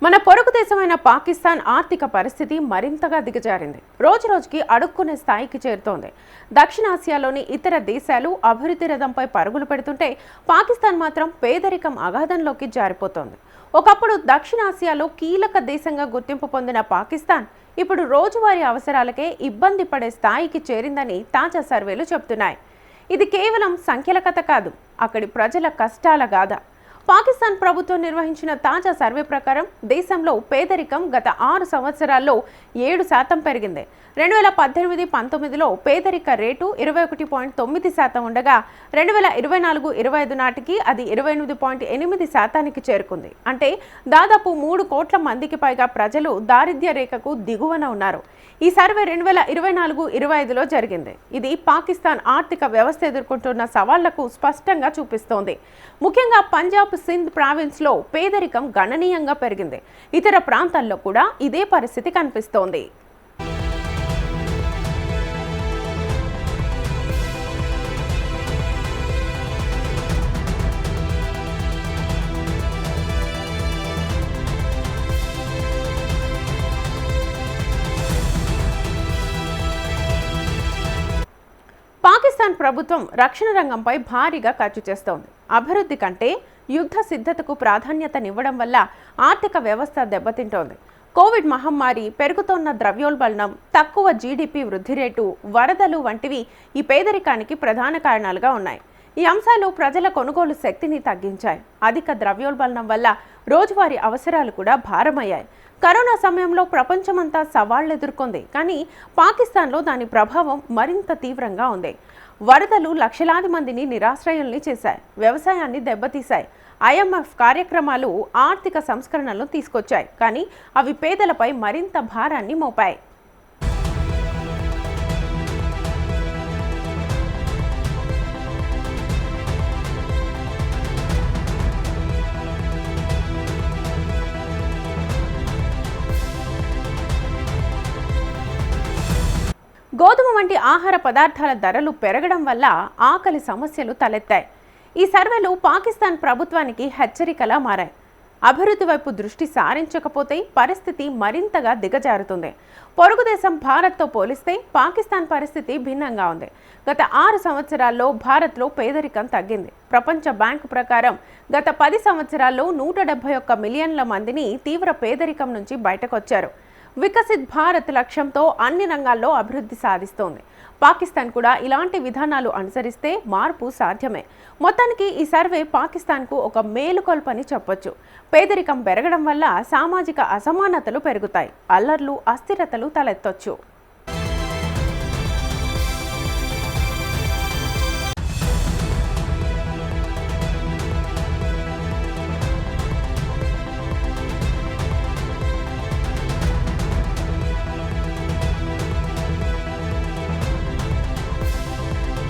మన పొరుగు దేశమైన పాకిస్తాన్ ఆర్థిక పరిస్థితి మరింతగా దిగజారింది. రోజురోజుకి అడుక్కునే స్థాయికి చేరుతోంది. దక్షిణాసియాలోని ఇతర దేశాలు అభివృద్ధి రథంపై పరుగులు పెడుతుంటే పాకిస్తాన్ మాత్రం పేదరికం అగాధంలోకి జారిపోతోంది. ఒకప్పుడు దక్షిణాసియాలో కీలక దేశంగా గుర్తింపు పొందిన పాకిస్తాన్ ఇప్పుడు రోజువారీ అవసరాలకే ఇబ్బంది పడే స్థాయికి చేరిందని తాజా సర్వేలు చెబుతున్నాయి. ఇది కేవలం సంఖ్యల కథ కాదు, అక్కడి ప్రజల కష్టాల గాథ. పాకిస్తాన్ ప్రభుత్వం నిర్వహించిన తాజా సర్వే ప్రకారం దేశంలో పేదరికం గత 6 సంవత్సరాల్లో 7% పెరిగింది. 2018-19లో పేదరిక రేటు 21.9% ఉండగా 2024-25 నాటికి అది 28.8%కి చేరుకుంది. అంటే దాదాపు 3 కోట్ల మందికి పైగా ప్రజలు దారిద్ర్య రేఖకు దిగువన ఉన్నారు. ఈ సర్వే 2024-25లో జరిగింది. ఇది పాకిస్తాన్ ఆర్థిక వ్యవస్థ ఎదుర్కొంటున్న సవాళ్లకు స్పష్టంగా చూపిస్తోంది. ముఖ్యంగా పంజాబ్, సింధ్ ప్రావిన్స్లో పేదరికం గణనీయంగా పెరిగింది. ఇతర ప్రాంతాల్లో కూడా ఇదే పరిస్థితి కనిపిస్తోంది. పాకిస్తాన్ ప్రభుత్వం రక్షణ రంగంపై భారీగా ఖర్చు చేస్తోంది. అభివృద్ధి కంటే యుద్ధ సిద్ధతకు ప్రాధాన్యతనివ్వడం వల్ల ఆర్థిక వ్యవస్థ దెబ్బతింటోంది. కోవిడ్ మహమ్మారి, పెరుగుతోన్న ద్రవ్యోల్బణం, తక్కువ జీడీపీ వృద్ధి రేటు, వరదలు వంటివి ఈ పేదరికానికి ప్రధాన కారణాలుగా ఉన్నాయి. ఈ అంశాలు ప్రజల కొనుగోలు శక్తిని తగ్గించాయి. అధిక ద్రవ్యోల్బణం వల్ల రోజువారీ అవసరాలు కూడా భారమయ్యాయి. కరోనా సమయంలో ప్రపంచమంతా సవాళ్లు ఎదుర్కొంది, కానీ పాకిస్తాన్లో దాని ప్రభావం మరింత తీవ్రంగా ఉంది. వరదలు లక్షలాది మందిని నిరాశ్రయుల్ని చేశాయి, వ్యవసాయాన్ని దెబ్బతీశాయి. IMF కార్యక్రమాలు ఆర్థిక సంస్కరణలను తీసుకొచ్చాయి, కానీ అవి పేదలపై మరింత భారాన్ని మోపాయి. గోధుమ వంటి ఆహార పదార్థాల ధరలు పెరగడం వల్ల ఆకలి సమస్యలు తలెత్తాయి. ఈ సర్వేలు పాకిస్తాన్ ప్రభుత్వానికి హెచ్చరికలా మారాయి. అభివృద్ధి వైపు దృష్టి సారించకపోతే పరిస్థితి మరింతగా దిగజారుతుంది. పొరుగు దేశం భారత్తో పోలిస్తే పాకిస్తాన్ పరిస్థితి భిన్నంగా ఉంది. గత 6 సంవత్సరాల్లో భారత్లో పేదరికం తగ్గింది. ప్రపంచ బ్యాంకు ప్రకారం గత 10 సంవత్సరాల్లో 171 మిలియన్ల మందిని తీవ్ర పేదరికం నుంచి బయటకొచ్చారు. వికసిత్ భారత్ లక్ష్యంతో అన్ని రంగాల్లో అభివృద్ధి సాధిస్తోంది. పాకిస్తాన్ కూడా ఇలాంటి విధానాలు అనుసరిస్తే మార్పు సాధ్యమే. మొత్తానికి ఈ సర్వే పాకిస్తాన్కు ఒక మేలుకొల్పని చెప్పొచ్చు. పేదరికం పెరగడం వల్ల సామాజిక అసమానతలు పెరుగుతాయి, అల్లర్లు, అస్థిరతలు తలెత్తొచ్చు.